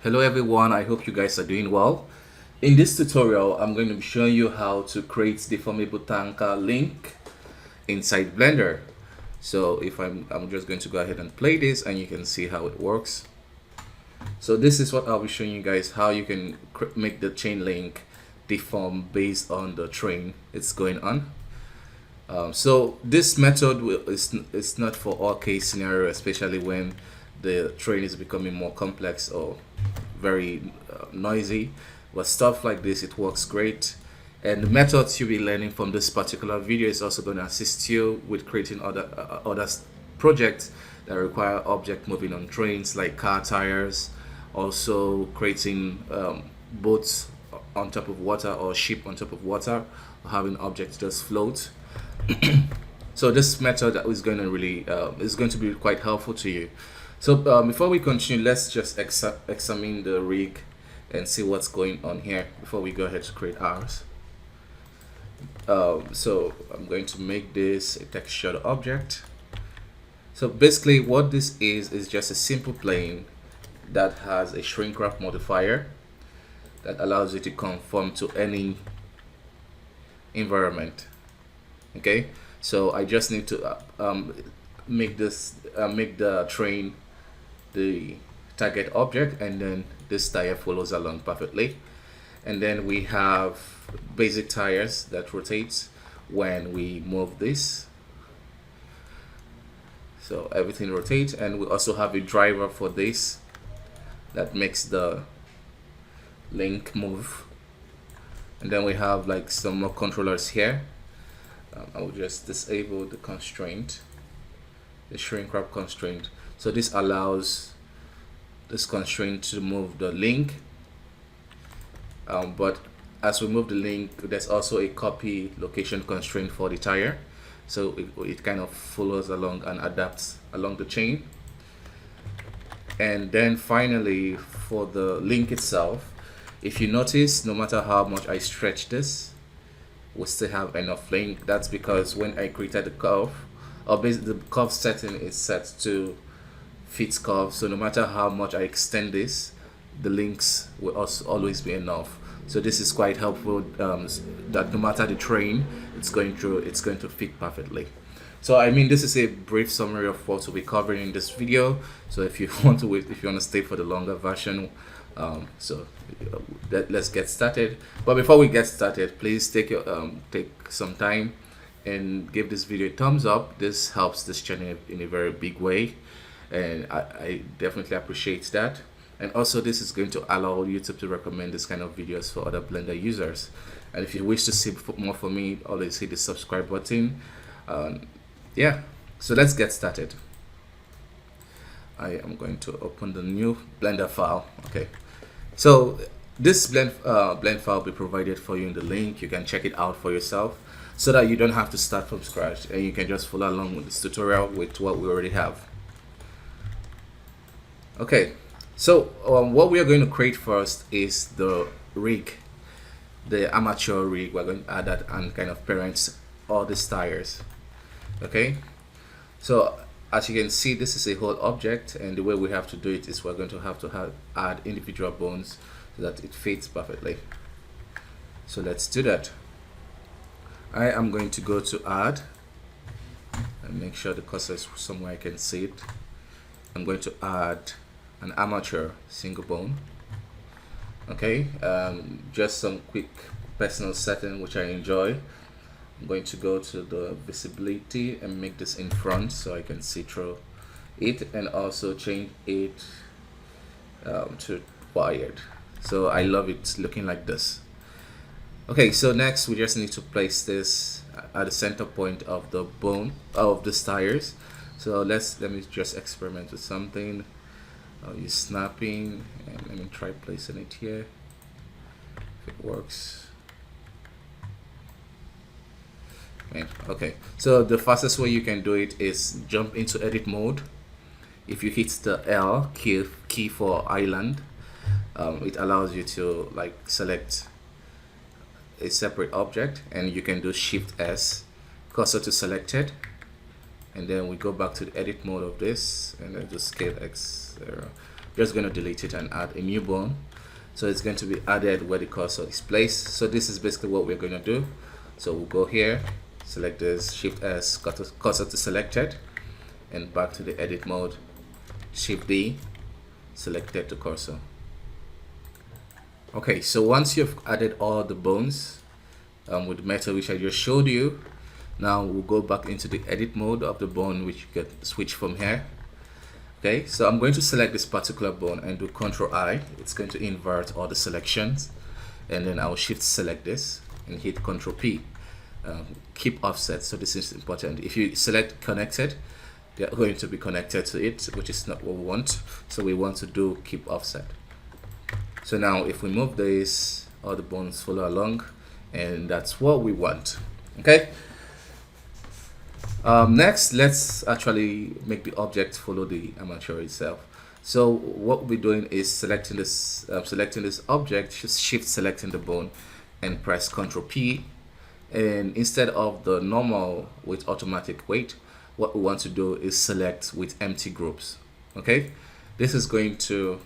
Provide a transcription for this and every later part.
Hello everyone, I hope you guys are doing well. In this tutorial, I'm going to be showing you how to create deformable tanker link inside Blender. So if I'm just going to go ahead and play this and you can see how it works. So this is what I'll be showing you guys, how you can make the chain link deform based on the train it's going on. So this method is not for all case scenario, especially when the train is becoming more complex or very noisy. But stuff like this, it works great. And the methods you'll be learning from this particular video is also going to assist you with creating other projects that require object moving on trains, like car tires, also creating boats on top of water or ship on top of water, or having objects just float. So this method is going to really is going to be quite helpful to you. So before we continue, let's just examine the rig and see what's going on here before we go ahead to create ours. So I'm going to make this a textured object. So basically what this is just a simple plane that has a shrink wrap modifier that allows you to conform to any environment. Okay, so I just need to make the train the target object, and then this tire follows along perfectly. And then we have basic tires that rotates when we move this, so everything rotates. And we also have a driver for this that makes the link move. And then we have like some more controllers here. I will just disable the constraint, the shrink wrap constraint. So this allows this constraint to move the link, but as we move the link, there's also a copy location constraint for the tire, so it kind of follows along and adapts along the chain. And then finally, for the link itself, if you notice, no matter how much I stretch this, we still have enough link. That's because when I created the curve, or basically the curve setting is set to fit curve, so no matter how much I extend this, the links will also always be enough. So this is quite helpful, that no matter the train it's going through, it's going to fit perfectly. So I mean, this is a brief summary of what we'll be covering in this video. So if you want to wait, if you want to stay for the longer version, let's get started. But before we get started, please take some time and give this video a thumbs up. This helps this channel in a very big way, and I definitely appreciate that. And also, this is going to allow YouTube to recommend this kind of videos for other Blender users. And if you wish to see more from me, always hit the subscribe button. Yeah, so let's get started. I am going to open the new Blender file. Okay, so this blend file will be provided for you in the link. You can check it out for yourself, so that you don't have to start from scratch and you can just follow along with this tutorial with what we already have. Okay, so what we are going to create first is the rig, the armature rig. We're going to add that and kind of parents all these tires. Okay, so as you can see, this is a whole object, and the way we have to do it is we're going to have add individual bones so that it fits perfectly. So let's do that. I am going to go to add and make sure the cursor is somewhere I can see it. I'm going to add an armature single bone. Okay, just some quick personal setting which I enjoy. I'm going to go to the visibility and make this in front so I can see through it, and also change it to wired. So I love it looking like this. Okay, so next we just need to place this at the center point of the bone of the tires. So let me just experiment with something. I'll use snapping, and let me try placing it here if it works. Okay, so the fastest way you can do it is jump into edit mode. If you hit the L key for island, it allows you to like select a separate object, and you can do Shift S, cursor to selected, and then we go back to the edit mode of this, and then just scale X0. just going to delete it and add a new bone. So it's going to be added where the cursor is placed. So this is basically what we're going to do. So we'll go here, select this, Shift S, cursor to selected, and back to the edit mode, Shift D, selected to cursor. Okay, so once you've added all the bones with the method which I just showed you, now we'll go back into the edit mode of the bone, which you can switch from here. Okay, so I'm going to select this particular bone and do Ctrl I. It's going to invert all the selections, and then I'll shift select this and hit Ctrl P. Keep offset, so this is important. If you select connected, they're going to be connected to it, which is not what we want. So we want to do keep offset. So now if we move this, all the bones follow along, and that's what we want. Okay. Next, let's actually make the object follow the armature itself. So what we're doing is selecting this object, shift selecting the bone, and press Ctrl P. And instead of the normal with automatic weight, what we want to do is select with empty groups. Okay, this is going to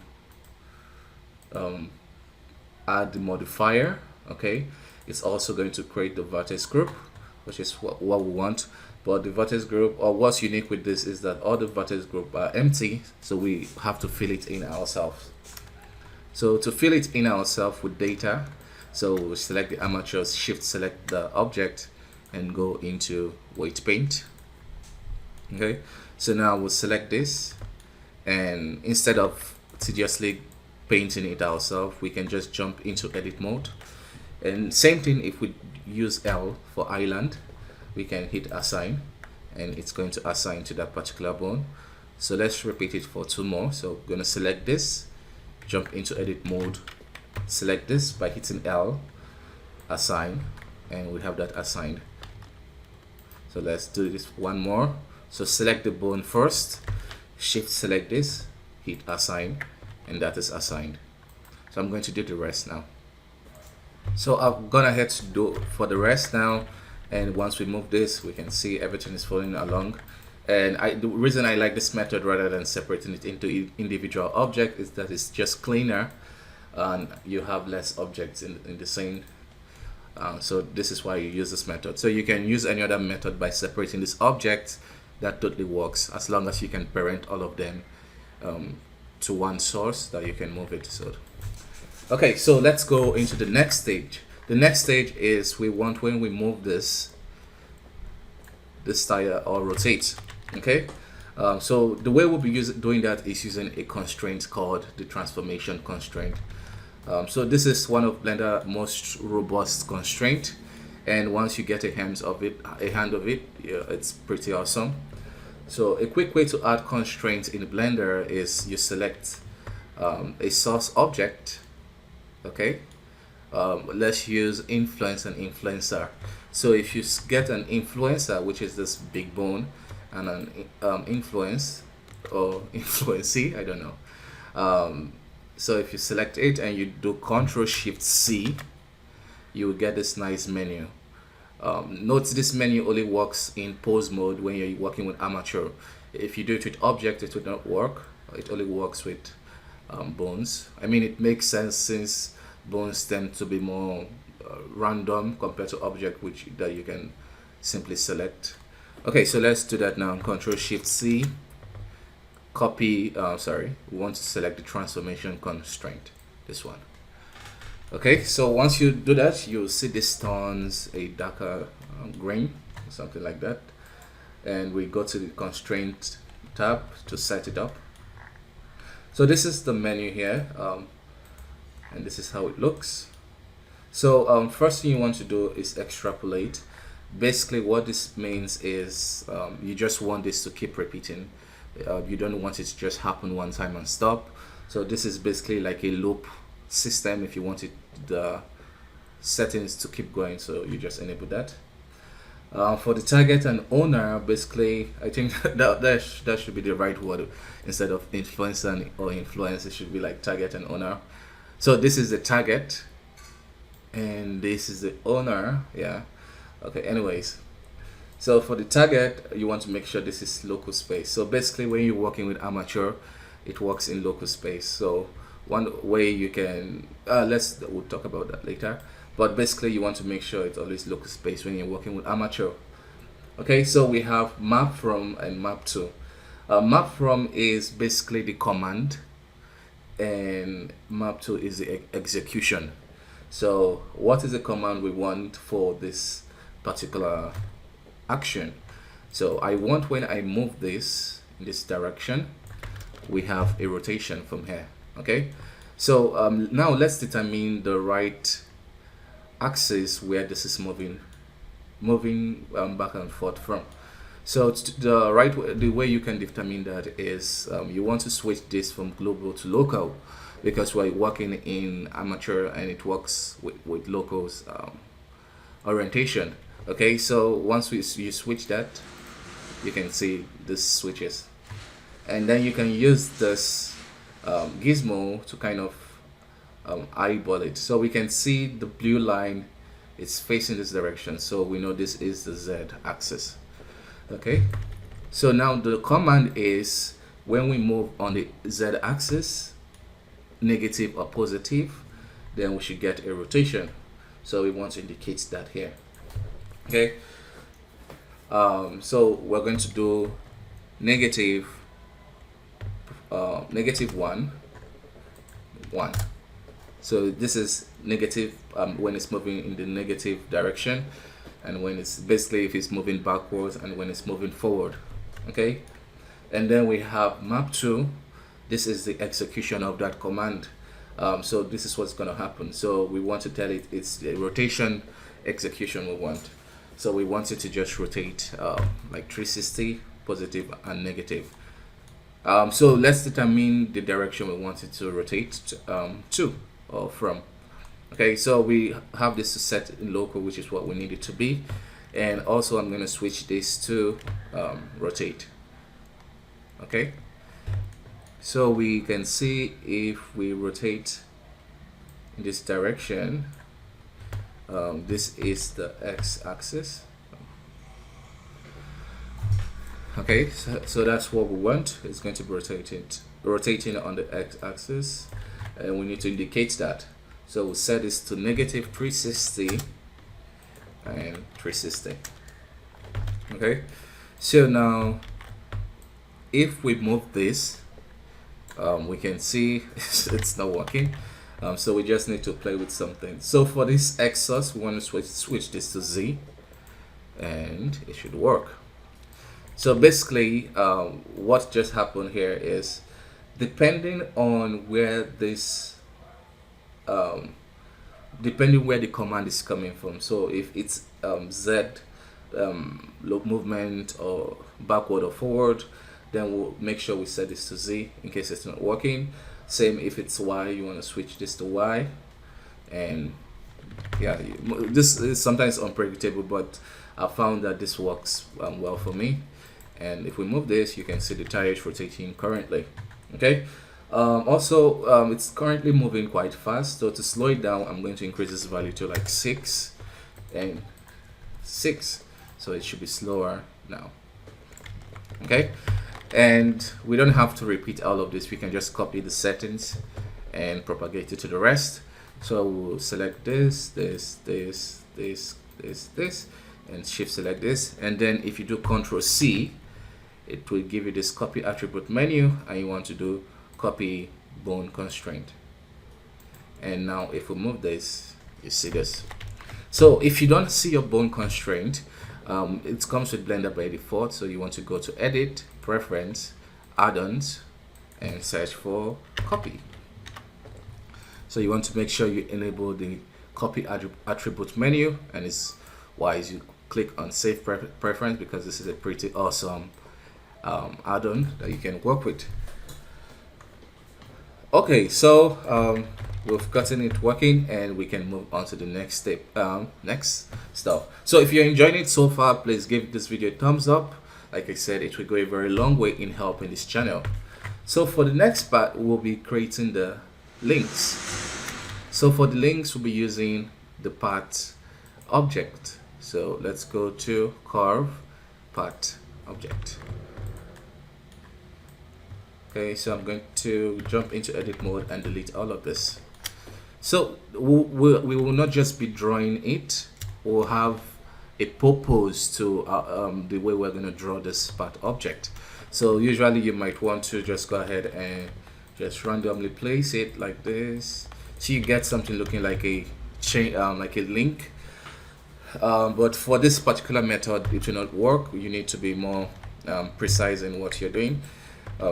add the modifier. Okay, it's also going to create the vertex group, which is what we want. But the vertex group, or what's unique with this, is that all the vertex group are empty, so we have to fill it in ourselves. So to fill it in ourselves with data, so we select the armature, shift select the object, and go into weight paint. Okay, so now we'll select this, and instead of tediously painting it ourselves, we can just jump into edit mode. And same thing, if we use L for island, we can hit assign, and it's going to assign to that particular bone. So let's repeat it for 2 more. So we're going to select this, jump into edit mode, select this by hitting L, assign, and we have that assigned. So let's do this 1 more. So select the bone first, shift select this, hit assign, and that is assigned. So I'm going to do the rest now. So I've gone ahead to do for the rest now, and once we move this, we can see everything is following along. And the reason I like this method rather than separating it into individual objects is that it's just cleaner, and you have less objects in the scene. So this is why you use this method. So you can use any other method by separating these objects. That totally works, as long as you can parent all of them to one source that you can move it. So okay, so let's go into the next stage. The next stage is we want, when we move this tire or rotate. Okay, so the way we'll be doing that is using a constraint called the transformation constraint. So this is one of Blender most robust constraint, and once you get a hand of it, yeah, it's pretty awesome. So a quick way to add constraints in Blender is you select a source object. Okay, let's use influence and influencer. So if you get an influencer, which is this big bone, and an influence or influencee, I don't know. So if you select it and you do Ctrl Shift C, you will get this nice menu. Note this menu only works in pose mode when you're working with armature. If you do it with object, it would not work. It only works with bones. I mean, it makes sense since bones tend to be more random compared to object, that you can simply select. Okay, so let's do that now. Ctrl Shift C, copy, we want to select the transformation constraint, this one. Okay, so once you do that, you'll see this turns a darker green, something like that. And we go to the constraint tab to set it up. So this is the menu here, and this is how it looks. So first thing you want to do is extrapolate. Basically what this means is you just want this to keep repeating. You don't want it to just happen one time and stop. So this is basically like a loop system if you wanted the settings to keep going, so you just enable that. For the target and owner, basically I think that should be the right word. Instead of influencer or influence, it should be like target and owner. So this is the target and this is the owner. Yeah, okay, anyways, so for the target, you want to make sure this is local space. So basically when you're working with armature, it works in local space. So one way you can we'll talk about that later, but basically you want to make sure it's always local space when you're working with armature. Okay, so we have map from and map to. Map from is basically the command, and map to is the execution. So what is the command we want for this particular action? So I want, when I move this in this direction, we have a rotation from here. Okay, so now let's determine the right axis where this is moving back and forth from. So the way you can determine that is you want to switch this from global to local, because we're working in armature and it works with locals orientation. Okay, so once you switch that, you can see this switches, and then you can use this gizmo to kind of eyeball it. So we can see the blue line is facing this direction, so we know this is the Z axis. Okay, so now the command is, when we move on the Z axis, negative or positive, then we should get a rotation. So we want to indicate that here. Okay, so we're going to do negative 1 1. So this is negative when it's moving in the negative direction, and when it's basically if it's moving backwards, and when it's moving forward. Okay, and then we have map to. This is the execution of that command. So this is what's going to happen. So we want to tell it it's the rotation execution we want. So we want it to just rotate like 360, positive and negative. So let's determine the direction we want it to rotate to or from. Okay, so we have this to set in local, which is what we need it to be, and also I'm going to switch this to rotate. Okay, so we can see if we rotate in this direction, this is the x-axis. Okay, so that's what we want. It's going to be rotating on the x-axis, and we need to indicate that. So we'll set this to negative 360 and 360. Okay, so now if we move this, we can see it's not working. So we just need to play with something. So for this x-source, we want to switch this to z, and it should work. So basically what just happened here is, depending on where this depending where the command is coming from, so if it's Z movement or backward or forward, then we'll make sure we set this to Z in case it's not working. Same if it's Y, you want to switch this to Y. And yeah, this is sometimes unpredictable, but I found that this works well for me. And if we move this, you can see the tire is rotating currently. Okay, also it's currently moving quite fast, so to slow it down, I'm going to increase this value to like 6 and 6, so it should be slower now. Okay, and we don't have to repeat all of this. We can just copy the settings and propagate it to the rest. So we'll select this, and shift select this, and then if you do Ctrl C, it will give you this copy attribute menu, and you want to do copy bone constraint. And now if we move this, you see this. So if you don't see your bone constraint, it comes with Blender by default, so you want to go to edit, preference, add-ons, and search for copy. So you want to make sure you enable the copy attribute menu, and it's wise you click on save preference, because this is a pretty awesome add-on that you can work with. Okay, so we've gotten it working, and we can move on to the next step, next stuff. So if you're enjoying it so far, please give this video a thumbs up. Like I said, it will go a very long way in helping this channel. So for the next part, we'll be creating the links. So for the links, we'll be using the path object. So let's go to curve path object. Okay, so I'm going to jump into edit mode and delete all of this. So we will not just be drawing it, we'll have a purpose to the way we're going to draw this part object. So usually you might want to just go ahead and just randomly place it like this, so you get something looking like a chain, like a link. But for this particular method, it will not work. You need to be more precise in what you're doing.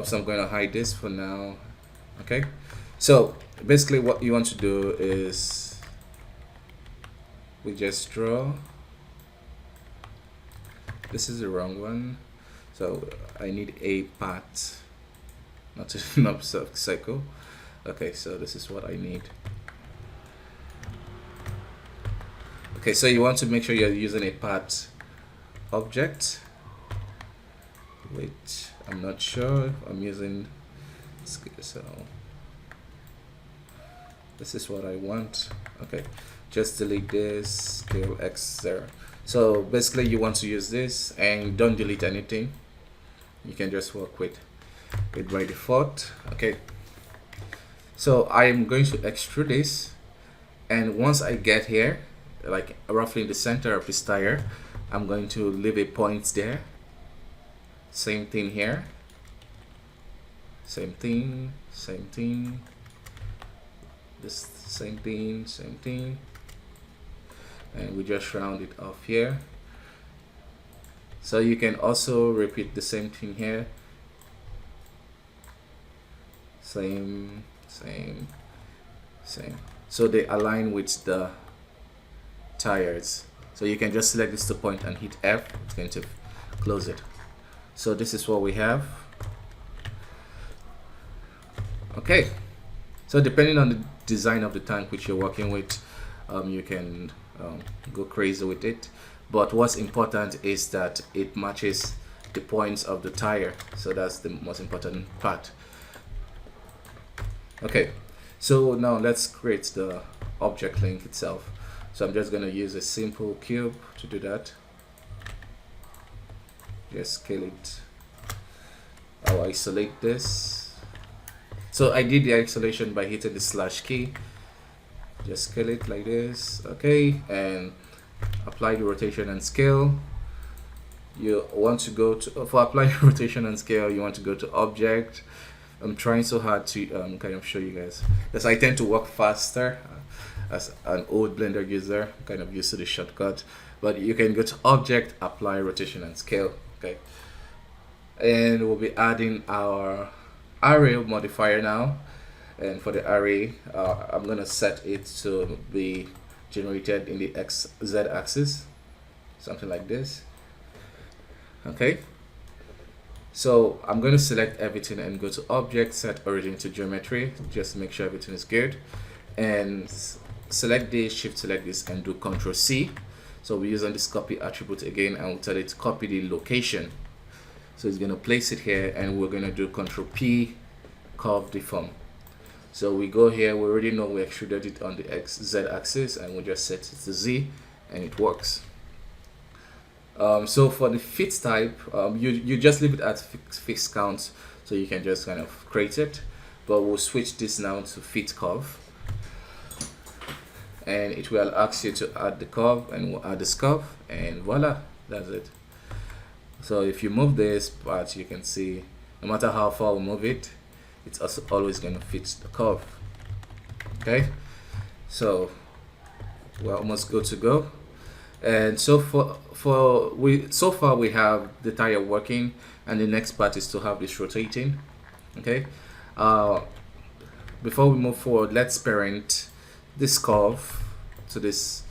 So I'm going to hide this for now. Okay, so basically what you want to do is we just draw. This is the wrong one, so I need a path, not a circle. Okay, so this is what I need. Okay, so you want to make sure you're using a path object, which I'm not sure if I'm using. So this is what I want. Okay, just delete this, scale x0. So basically you want to use this and don't delete anything. You can just work with it by default. Okay, so I'm going to extrude this, and once I get here, like roughly in the center of this tire, I'm going to leave a point there. Same thing here, same thing, this same thing, and we just round it off here. So you can also repeat the same thing here, same, so they align with the tires. So you can just select this to point and hit F. It's going to close it. So this is what we have. Okay, so depending on the design of the tank which you're working with, you can go crazy with it, but what's important is that it matches the points of the tire. So that's the most important part. Okay, so now let's create the object link itself. So I'm just going to use a simple cube to do that. Just scale it. I'll isolate this. So I did the isolation by hitting the slash key. Just scale it like this. Okay, and apply the rotation and scale. You want to go to, for applying rotation and scale, you want to go to object. I'm trying so hard to kind of show you guys, because I tend to work faster as an old Blender user, kind of used to the shortcut. But you can go to object, apply rotation and scale. Okay, and we'll be adding our array modifier now. And for the array, I'm gonna set it to be generated in the XZ axis, something like this. Okay, so I'm going to select everything and go to object, set origin to geometry, just to make sure everything is good, and select this, shift select this, and do Ctrl C. So we're using this copy attribute again, and we'll tell it to copy the location. So it's going to place it here, and we're going to do Ctrl P, curve deform. So we go here, we already know we extruded it on the XZ axis, and we just set it to Z, and it works. So for the fit type, you just leave it at fixed count, so you can just kind of create it. But we'll switch this now to fit curve, and it will ask you to add the curve, and we'll add this curve, and voila, that's it. So if you move this part, you can see no matter how far we move it, it's also always going to fit the curve. Okay, so we're almost good to go. And so so far we have the tire working, and the next part is to have this rotating. Okay, before we move forward, let's parent this curve to this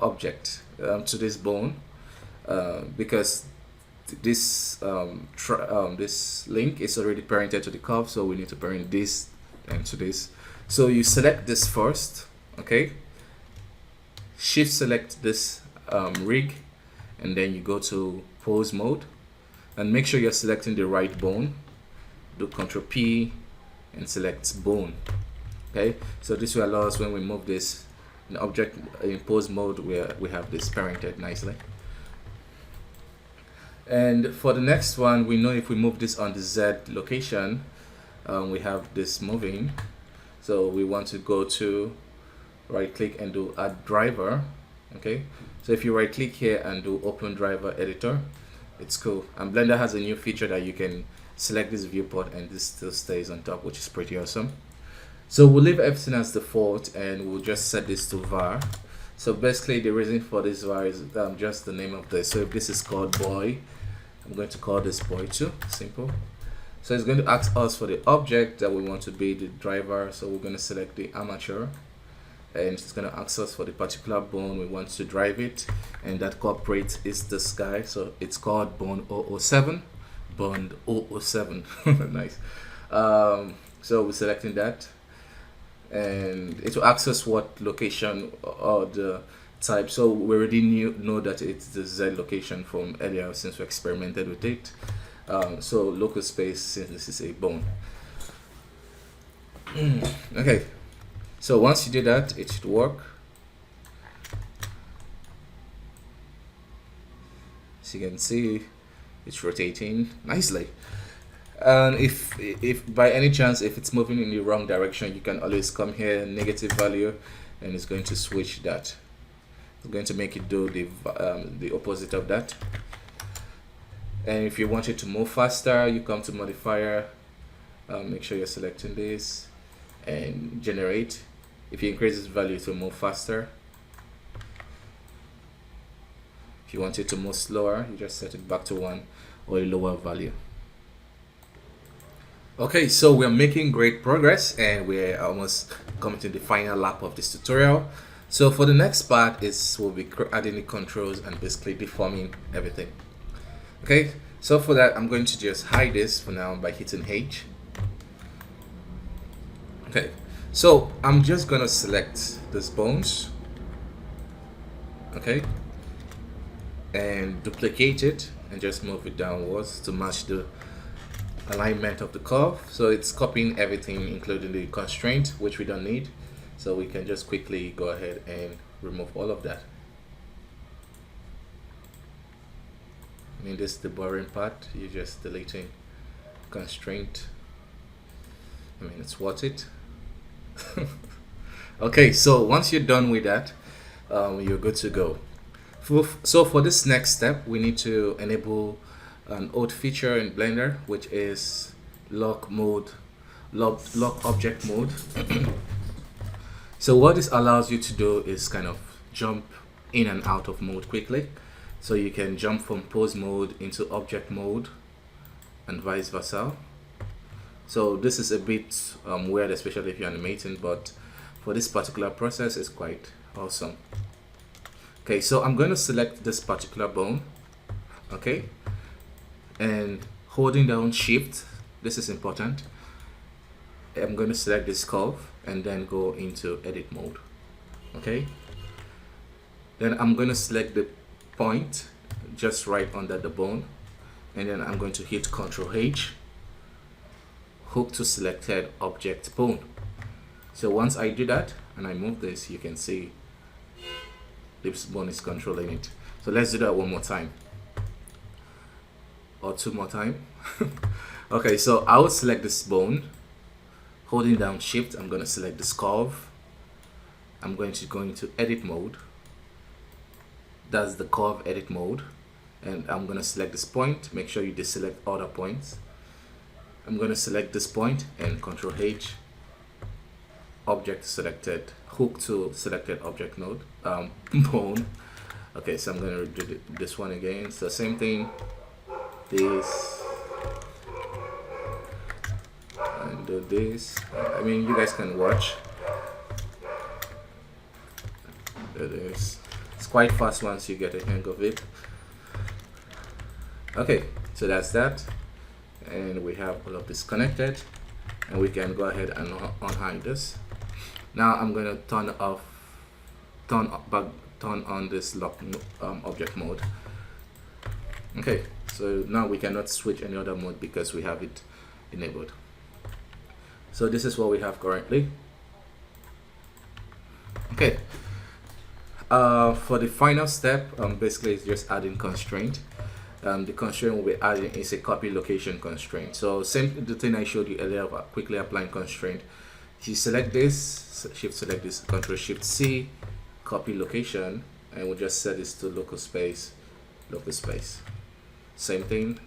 object, to this bone, because this this link is already parented to the curve, so we need to parent this and to this. So you select this first. Okay, shift select this rig, and then you go to pose mode, and make sure you're selecting the right bone. Do Ctrl P and select bone. Okay, so this will allow us, when we move this in object in pose mode, where we have this parented nicely. And for the next one, we know if we move this on the Z location, we have this moving. So we want to go to right click and do add driver. Okay, so if you right click here and do open driver editor, it's cool. And Blender has a new feature that you can select this viewport and this still stays on top, which is pretty awesome. So we'll leave everything as default and we'll just set this to var. So basically the reason for this var is just the name of this. So if this is called boy, I'm going to call this boy too. Simple. So it's going to ask us for the object that we want to be the driver. So we're going to select the armature, and it's going to ask us for the particular bone we want to drive it, and that corporate is this guy. So it's called bone 007. Bond 007. Nice. So we're selecting that, and it will ask us what location or the type. So we already know that it's the Z location from earlier since we experimented with it. So local space, since this is a bone. Okay, so once you do that, it should work. As you can see, it's rotating nicely. And if by any chance if it's moving in the wrong direction, you can always come here, negative value, and it's going to switch that. It's going to make it do the opposite of that. And if you want it to move faster, you come to modifier, make sure you're selecting this and generate. If you increase this value to move faster, if you want it to move slower, you just set it back to 1 or a lower value. Okay, so we're making great progress and we're almost coming to the final lap of this tutorial. So for the next part is we'll be adding the controls and basically deforming everything. Okay, so for that I'm going to just hide this for now by hitting H. Okay, so I'm just gonna select these bones, okay, and duplicate it and just move it downwards to match the alignment of the curve. So it's copying everything including the constraint, which we don't need, so we can just quickly go ahead and remove all of that. I mean, this is the boring part. You're just deleting constraint. I mean, it's worth it. Okay, so once you're done with that, you're good to go. So for this next step, we need to enable an old feature in Blender, which is lock object mode. So what this allows you to do is kind of jump in and out of mode quickly. So you can jump from pose mode into object mode and vice versa. So this is a bit weird, especially if you're animating, but for this particular process it's quite awesome. Okay, so I'm going to select this particular bone, okay, and holding down shift, this is important, I'm going to select this curve and then go into edit mode. Okay, then I'm going to select the point just right under the bone, and then I'm going to hit Ctrl H, hook to selected object bone. So once I do that and I move this, you can see this bone is controlling it. So let's do that one more time or two more time. Okay, so I will select this bone, holding down shift, I'm going to select this curve, I'm going to go into edit mode. That's the curve edit mode, and I'm going to select this point. Make sure you deselect other points. I'm going to select this point and Ctrl H, object selected, hook to selected object node, bone. Okay, so I'm going to do this one again. So same thing, this, and do this. I mean, you guys can watch. Do this. It's quite fast once you get a hang of it. Okay, so that's that, and we have all of this connected, and we can go ahead and unhide this. Now I'm going to turn on this lock object mode. Okay, so now we cannot switch any other mode because we have it enabled. So this is what we have currently. Okay, for the final step, basically it's just adding constraint. the constraint we'll be adding is a copy location constraint. So same the thing I showed you earlier about quickly applying constraint. You select this, shift select this, Control Shift C, copy location, and we'll just set this to local space, local space. Same thing,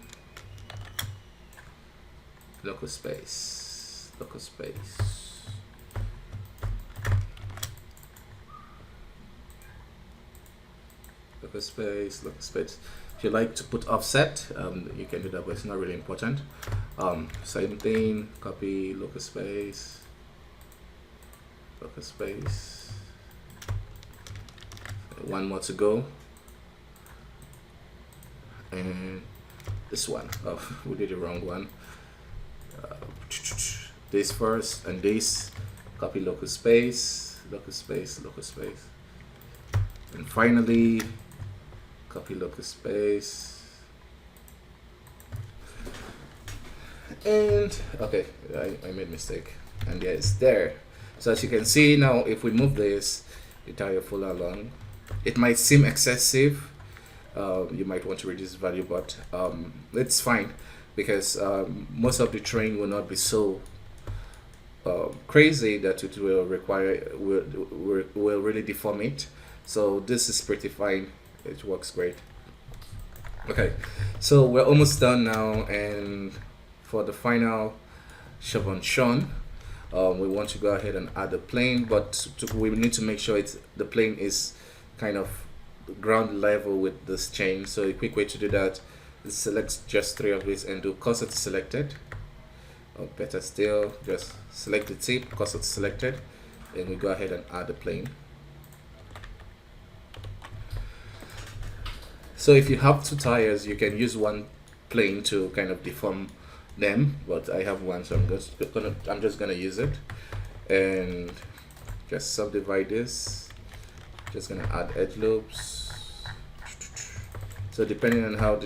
local space, local space. Local space, local space. If you like to put offset, you can do that, but it's not really important. Same thing, copy local space, local space. One more to go, and this one. Oh, we did the wrong one. This first, and this. Copy local space, local space, local space, and finally copy local space. And okay, I made a mistake, and yeah, it's there. So as you can see now, if we move this entire folder along, it might seem excessive. You might want to reduce value, but it's fine, because most of the train will not be so crazy that it will require will really deform it. So this is pretty fine. It works great. Okay, so we're almost done now, and for the final Chevron Sean, we want to go ahead and add a plane, but we need to make sure the plane is kind of ground level with this chain. So a quick way to do that is select just 3 of these and do cursor to selected, or better still, just select the tip, cursor to selected, and we go ahead and add the plane. So if you have 2 tires, you can use one plane to kind of deform them, but I have one, so I'm just gonna use it, and just subdivide this. Just gonna add edge loops. So depending on how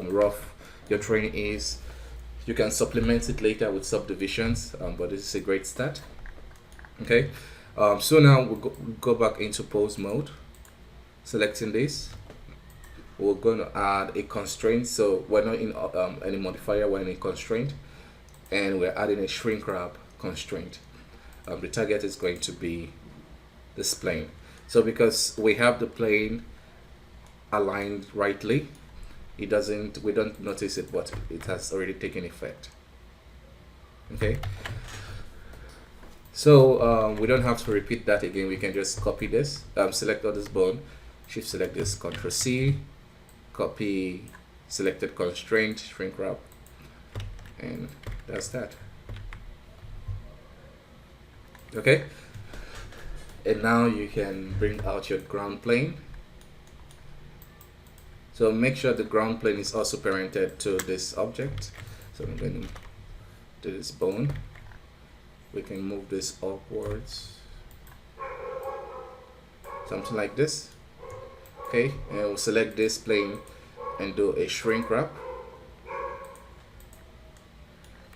rough your terrain is, you can supplement it later with subdivisions, but this is a great start. Okay, so now we'll go back into pose mode, selecting this. We're going to add a constraint, so we're not in any modifier, we're in a constraint, and we're adding a shrink wrap constraint. The target is going to be this plane. So because we have the plane aligned rightly, we don't notice it, but it has already taken effect. Okay, so we don't have to repeat that again. We can just copy this, select all this bone, shift select this, Ctrl C, copy selected constraint, shrink wrap, and that's that. Okay, and now you can bring out your ground plane. So make sure the ground plane is also parented to this object. So I'm going to do this bone. We can move this upwards, something like this. Okay, and we'll select this plane and do a shrink wrap.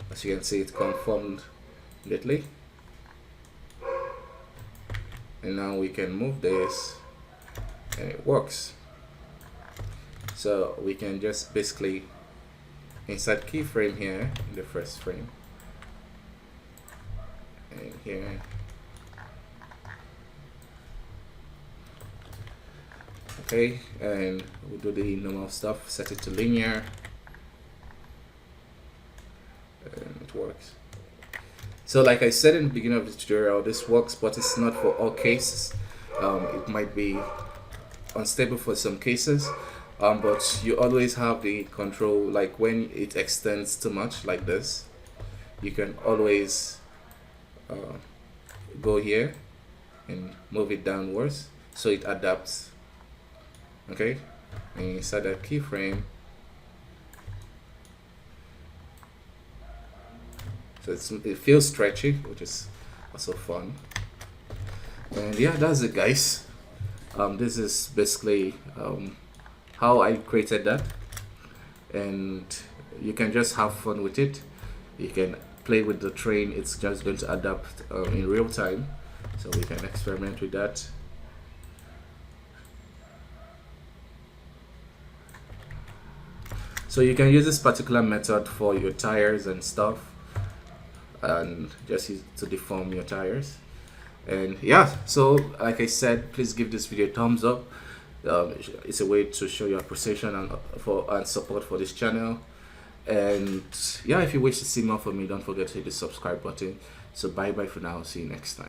As you can see, it conformed neatly. And now we can move this, and it works. So we can just basically insert keyframe here in the first frame, and here. Okay, and we'll do the normal stuff, set it to linear, and it works. So like I said in the beginning of the tutorial, this works, but it's not for all cases. It might be unstable for some cases, but you always have the control, like when it extends too much like this, you can always go here and move it downwards so it adapts. Okay, and inside that keyframe, so it feels stretchy, which is also fun. And yeah, that's it, guys. This is basically how I created that, and you can just have fun with it. You can play with the train. It's just going to adapt in real time, so we can experiment with that. So you can use this particular method for your tires and stuff, and just use it to deform your tires. And yeah, so like I said, please give this video a thumbs up. It's a way to show your appreciation and support for this channel. And yeah, if you wish to see more from me, don't forget to hit the subscribe button. So bye bye for now, see you next time.